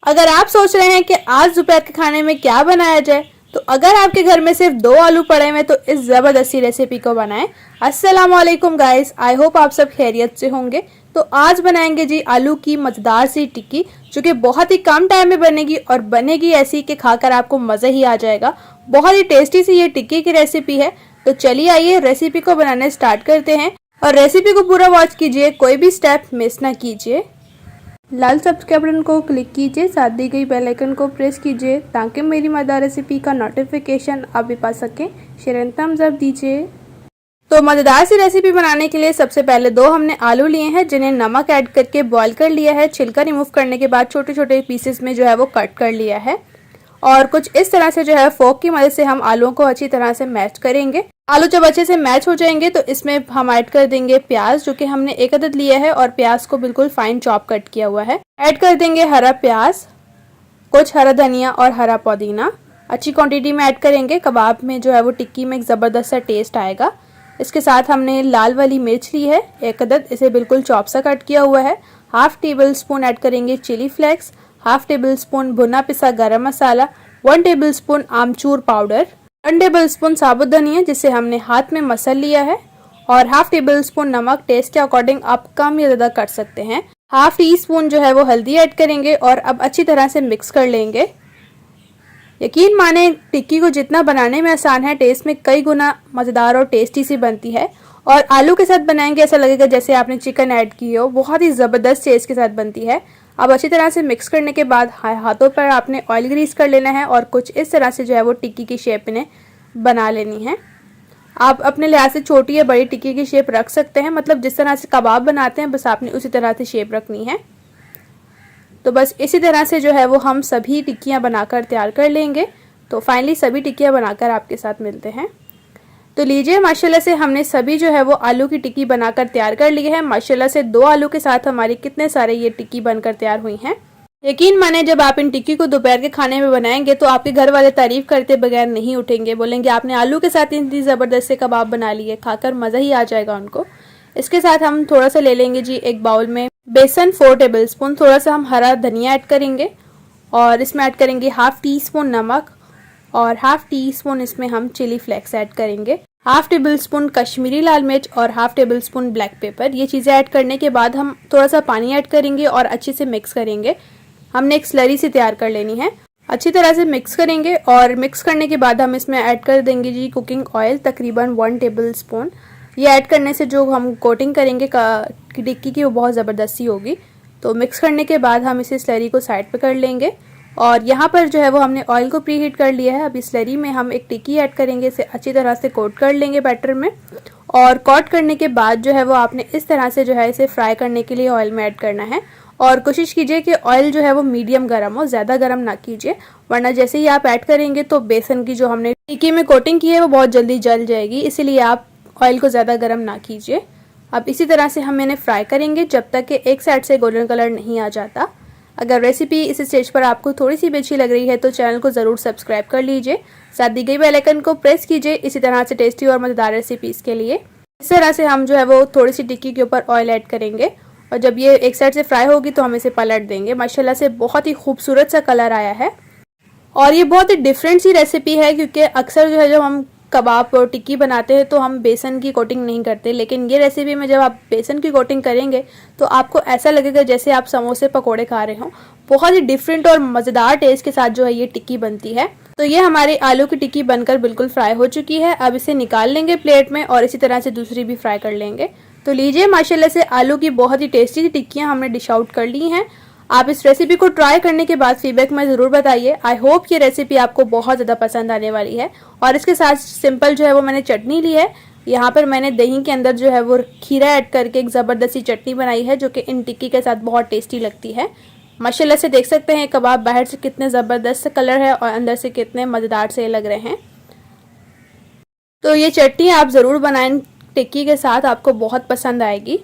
अगर आप सोच रहे हैं कि आज दोपहर के खाने में क्या बनाया जाए, तो अगर आपके घर में सिर्फ 2 आलू पड़े हुए तो इस ज़बरदस्ती रेसिपी को बनाएं। अस्सलाम वालेकुम गाइस, आई होप आप सब खैरियत से होंगे। तो आज बनाएंगे जी आलू की मज़ेदार सी टिक्की, जो कि बहुत ही कम टाइम में बनेगी और बनेगी ऐसी कि खाकर आपको मज़ा ही आ जाएगा। बहुत ही टेस्टी सी ये टिक्की की रेसिपी है। तो चलिए आइए रेसिपी को बनाने स्टार्ट करते हैं और रेसिपी को पूरा वॉच कीजिए, कोई भी स्टेप मिस ना कीजिए। लाल सब्सक्राइब बटन को क्लिक कीजिए, साथ दी गई बेल आइकन को प्रेस कीजिए ताकि मेरी मज़ेदार रेसिपी का नोटिफिकेशन आप भी पा सकें। शेयर एंड थम्स अप दीजिए। तो मज़ेदार सी रेसिपी बनाने के लिए सबसे पहले 2 हमने आलू लिए हैं, जिन्हें नमक ऐड करके बॉईल कर लिया है। छिलका रिमूव करने के बाद छोटे छोटे पीसेस में जो है वो कट कर लिया है और कुछ इस तरह से जो है फोक की मदद से हम आलूओं को अच्छी तरह से मैश करेंगे। आलू जब अच्छे से मैच हो जाएंगे तो इसमें हम ऐड कर देंगे प्याज, जो कि हमने 1 अदद लिया है और प्याज को बिल्कुल फाइन चॉप कट किया हुआ है। ऐड कर देंगे हरा प्याज, कुछ हरा धनिया और हरा पुदीना। अच्छी क्वांटिटी में ऐड करेंगे, कबाब में जो है वो टिक्की में एक ज़बरदस्त सा टेस्ट आएगा। इसके साथ हमने लाल वाली मिर्च ली है 1 अदद, इसे बिल्कुल चॉप सा कट किया हुआ है। हाफ टेबल स्पून ऐड करेंगे chilli flakes, half tablespoon भुना पिसा garam masala, 1 tablespoon amchur powder, 1 tablespoon साबुत धनिया जिसे हमने हाथ में मसल लिया है, और हाफ टेबल स्पून नमक टेस्ट के अकॉर्डिंग आप कम या ज़्यादा कर सकते हैं। हाफ टी स्पून जो है वो हल्दी ऐड करेंगे और अब अच्छी तरह से मिक्स कर लेंगे। यकीन माने टिक्की को जितना बनाने में आसान है, टेस्ट में कई गुना मज़ेदार और टेस्टी सी बनती है। और आलू के साथ बनाएंगे ऐसा लगेगा जैसे आपने चिकन ऐड की हो, बहुत ही ज़बरदस्त टेस्ट के साथ बनती है। अब अच्छी तरह से मिक्स करने के बाद हाथों पर आपने ऑयल ग्रीस कर लेना है और कुछ इस तरह से जो है वो टिक्की की शेप इन्हें बना लेनी है। आप अपने लिहाज से छोटी या बड़ी टिक्की की शेप रख सकते हैं, मतलब जिस तरह से कबाब बनाते हैं बस आपने उसी तरह से शेप रखनी है। तो बस इसी तरह से जो है वो हम सभी टिक्कियाँ बनाकर तैयार कर लेंगे। तो फाइनली सभी टिक्कियाँ बनाकर आपके साथ मिलते हैं। तो लीजिए, माशाल्लाह से हमने सभी जो है वो आलू की टिक्की बनाकर तैयार कर ली है। माशाल्लाह से 2 आलू के साथ हमारी कितने सारे ये टिक्की बनकर तैयार हुई हैं। यकीन माने जब आप इन टिक्की को दोपहर के खाने में बनाएंगे तो आपके घर वाले तारीफ करते बगैर नहीं उठेंगे, बोलेंगे आपने आलू के साथ इतनी ज़बरदस्त से कबाब बना लिए, खाकर मज़ा ही आ जाएगा उनको। इसके साथ हम थोड़ा सा ले लेंगे जी एक बाउल में बेसन 4 टेबल स्पून, थोड़ा सा हम हरा धनिया ऐड करेंगे और इसमें ऐड करेंगे हाफ टी स्पून नमक और हाफ टी स्पून इसमें हम चिली फ्लेक्स ऐड करेंगे, हाफ टेबल स्पून कश्मीरी लाल मिर्च और half table spoon black pepper. ये चीज़ें ऐड करने के बाद हम थोड़ा सा पानी ऐड करेंगे और अच्छे से मिक्स करेंगे। हमने एक स्लरी से तैयार कर लेनी है। अच्छी तरह से मिक्स करेंगे और मिक्स करने के बाद हम इसमें ऐड कर देंगे जी कुकिंग ऑयल, तकरीबन 1 टेबल स्पून। ये ऐड करने से जो हम कोटिंग करेंगे टिक्की की वो बहुत ज़बरदस्ती होगी। तो मिक्स करने के बाद हम इसे स्लरी को साइड पे कर लेंगे और यहाँ पर जो है वो हमने ऑयल को प्री हीट कर लिया है। अब इस स्लरी में हम एक टिक्की ऐड करेंगे, इसे अच्छी तरह से कोट कर लेंगे बैटर में और कोट करने के बाद जो है वो आपने इस तरह से जो है इसे फ्राई करने के लिए ऑयल में ऐड करना है। और कोशिश कीजिए कि ऑयल जो है वो मीडियम गर्म हो, ज़्यादा गर्म ना कीजिए, वरना जैसे ही आप ऐड करेंगे तो बेसन की जो हमने टिक्की में कोटिंग की है वो बहुत जल्दी जल जाएगी, इसीलिए आप ऑयल को ज़्यादा गर्म ना कीजिए। अब इसी तरह से हम इन्हें फ्राई करेंगे जब तक कि एक साइड से गोल्डन कलर नहीं आ जाता। अगर रेसिपी इस स्टेज पर आपको थोड़ी सी भी अच्छी लग रही है तो चैनल को ज़रूर सब्सक्राइब कर लीजिए, साथ दी गई बेल आइकन को प्रेस कीजिए इसी तरह से टेस्टी और मज़ेदार रेसिपीज़ के लिए। इस तरह से हम जो है वो थोड़ी सी टिक्की के ऊपर ऑयल ऐड करेंगे और जब ये एक साइड से फ्राई होगी तो हम इसे पलट देंगे। माशाल्लाह से बहुत ही खूबसूरत सा कलर आया है और ये बहुत ही डिफरेंट सी रेसिपी है, क्योंकि अक्सर जो है जब हम कबाब और टिक्की बनाते हैं तो हम बेसन की कोटिंग नहीं करते, लेकिन ये रेसिपी में जब आप बेसन की कोटिंग करेंगे तो आपको ऐसा लगेगा जैसे आप समोसे पकोड़े खा रहे हों। बहुत ही डिफरेंट और मज़ेदार टेस्ट के साथ जो है ये टिक्की बनती है। तो ये हमारी आलू की टिक्की बनकर बिल्कुल फ्राई हो चुकी है। अब इसे निकाल लेंगे प्लेट में और इसी तरह से दूसरी भी फ्राई कर लेंगे। तो लीजिए, माशाल्लाह से आलू की बहुत ही टेस्टी टिक्कियाँ हमने डिश आउट कर ली हैं। आप इस रेसिपी को ट्राई करने के बाद फीडबैक में ज़रूर बताइए। आई होप ये रेसिपी आपको बहुत ज़्यादा पसंद आने वाली है। और इसके साथ सिंपल जो है वो मैंने चटनी ली है। यहाँ पर मैंने दही के अंदर जो है वो खीरा ऐड करके एक ज़बरदस्त सी चटनी बनाई है, जो कि इन टिक्की के साथ बहुत टेस्टी लगती है। माशाल्लाह से देख सकते हैं कबाब बाहर से कितने ज़बरदस्त कलर है और अंदर से कितने मज़ेदार से लग रहे हैं। तो ये चटनी आप ज़रूर बनाएं टिक्की के साथ, आपको बहुत पसंद आएगी।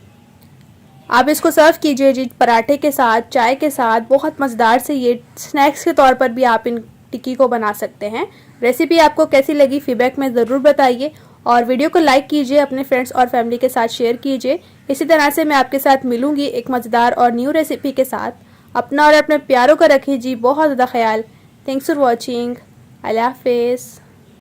आप इसको सर्व कीजिए जी पराठे के साथ, चाय के साथ, बहुत मज़ेदार से ये स्नैक्स के तौर पर भी आप इन टिक्की को बना सकते हैं। रेसिपी आपको कैसी लगी फीडबैक में ज़रूर बताइए और वीडियो को लाइक कीजिए, अपने फ्रेंड्स और फैमिली के साथ शेयर कीजिए। इसी तरह से मैं आपके साथ मिलूंगी एक मज़ेदार और न्यू रेसिपी के साथ। अपना और अपने प्यारों का रखिए जी बहुत ज़्यादा ख्याल। Thanks for watching. अल्लाह हाफिज़।